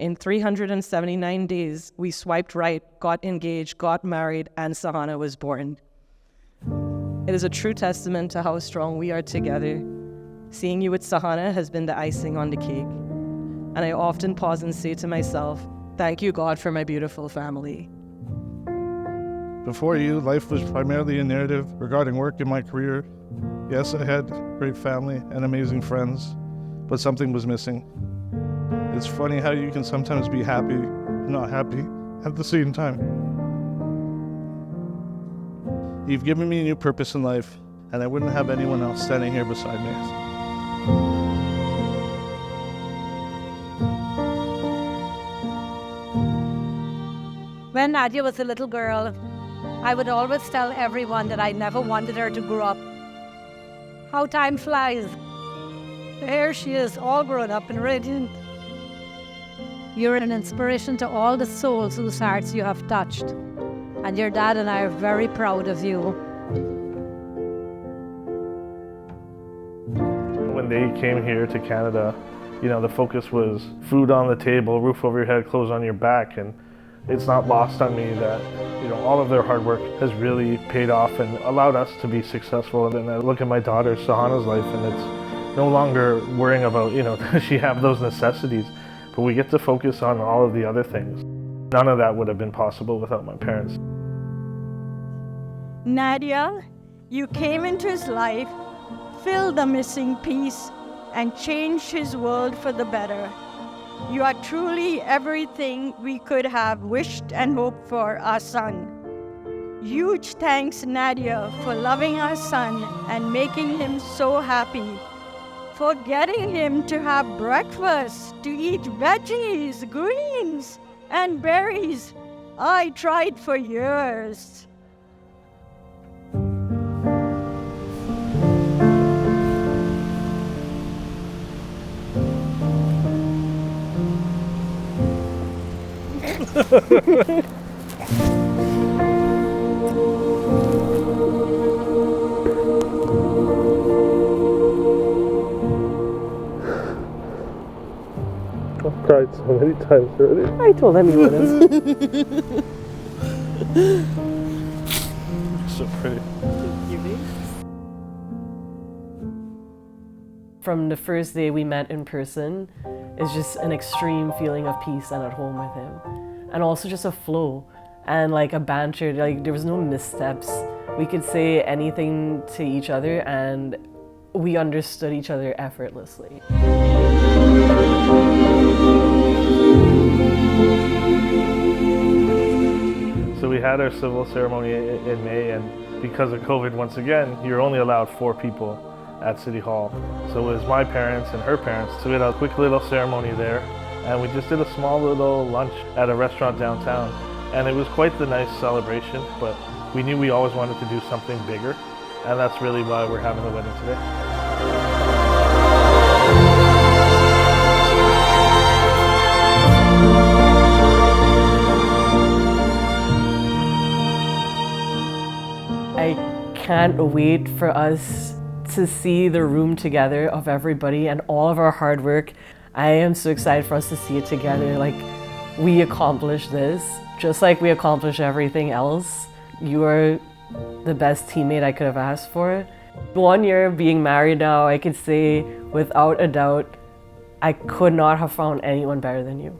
In 379 days, we swiped right, got engaged, got married, and Sahana was born. It is a true testament to how strong we are together. Seeing you with Sahana has been the icing on the cake. And I often pause and say to myself, thank you, God, for my beautiful family. Before you, life was primarily a narrative regarding work and my career. Yes, I had great family and amazing friends, but something was missing. It's funny how you can sometimes be happy, not happy, at the same time. You've given me a new purpose in life, and I wouldn't have anyone else standing here beside me. When Nadia was a little girl, I would always tell everyone that I never wanted her to grow up. How time flies. Here she is, all grown up and radiant. You're an inspiration to all the souls whose hearts you have touched. And your dad and I are very proud of you. When they came here to Canada, the focus was food on the table, roof over your head, clothes on your back, and it's not lost on me that all of their hard work has really paid off and allowed us to be successful. And then I look at my daughter Sahana's life, and it's no longer worrying about does she have those necessities, but we get to focus on all of the other things. None of that would have been possible without my parents. Nadia, you came into his life, filled the missing piece, and changed his world for the better. You are truly everything we could have wished and hoped for our son. Huge thanks, Nadia, for loving our son and making him so happy, for getting him to have breakfast, to eat veggies, greens, and berries. I tried for years. I've cried so many times already. I told him you wouldn't. So pretty. From the first day we met in person, it's just an extreme feeling of peace and at home with him. And also just a flow and like a banter, there was no missteps. We could say anything to each other and we understood each other effortlessly. So we had our civil ceremony in May, and because of COVID, once again, you're only allowed 4 people at City Hall. So it was my parents and her parents. So we had a quick little ceremony there, and we just did a small little lunch at a restaurant downtown. And it was quite the nice celebration, but we knew we always wanted to do something bigger, and that's really why we're having the wedding today. I can't wait for us to see the room together of everybody and all of our hard work. I am so excited for us to see it together. Like, we accomplished this, just like we accomplished everything else. You are the best teammate I could have asked for. 1 year being married now, I could say without a doubt, I could not have found anyone better than you.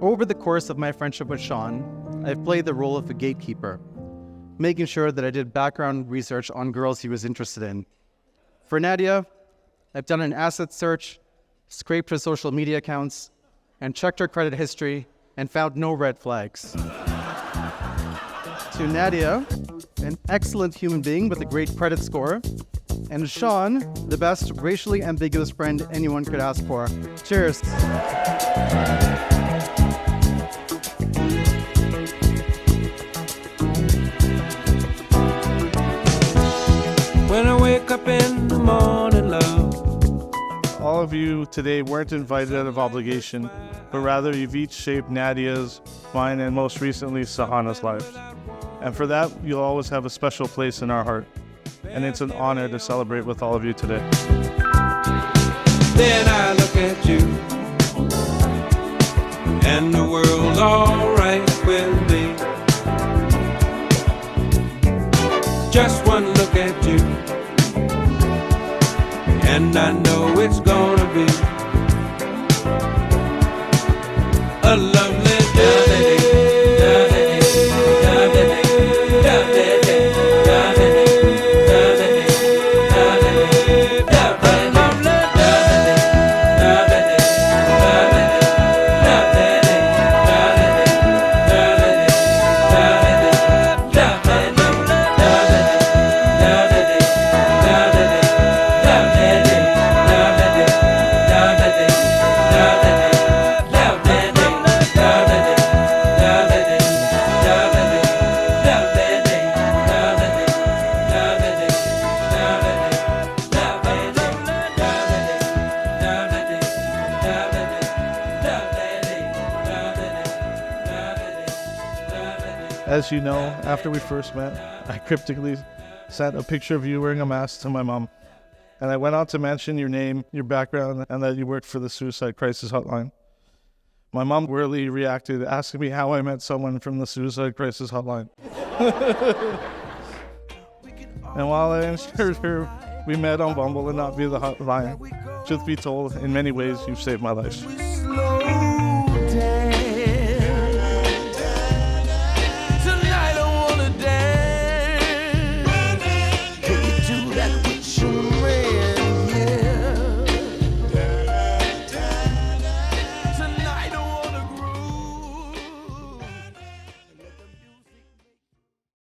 Over the course of my friendship with Shawn, I've played the role of a gatekeeper, making sure that I did background research on girls he was interested in. For Nadia, I've done an asset search, scraped her social media accounts, and checked her credit history and found no red flags. To Nadia, an excellent human being with a great credit score, and Shawn, the best racially ambiguous friend anyone could ask for. Cheers. When I wake up in the morning, love. All of you today weren't invited out of obligation, but rather you've each shaped Nadia's, mine, and most recently Sahana's lives. And for that, you'll always have a special place in our heart. And it's an honor to celebrate with all of you today. Then I look at you, and the world's alright with me. Just one look at you, and I know it's gonna be a lovely day. As you know, after we first met, I cryptically sent a picture of you wearing a mask to my mom. And I went on to mention your name, your background, and that you worked for the suicide crisis hotline. My mom weirdly reacted, asking me how I met someone from the suicide crisis hotline. And while I assured her we met on Bumble and not via the hotline, truth be told, in many ways, you've saved my life.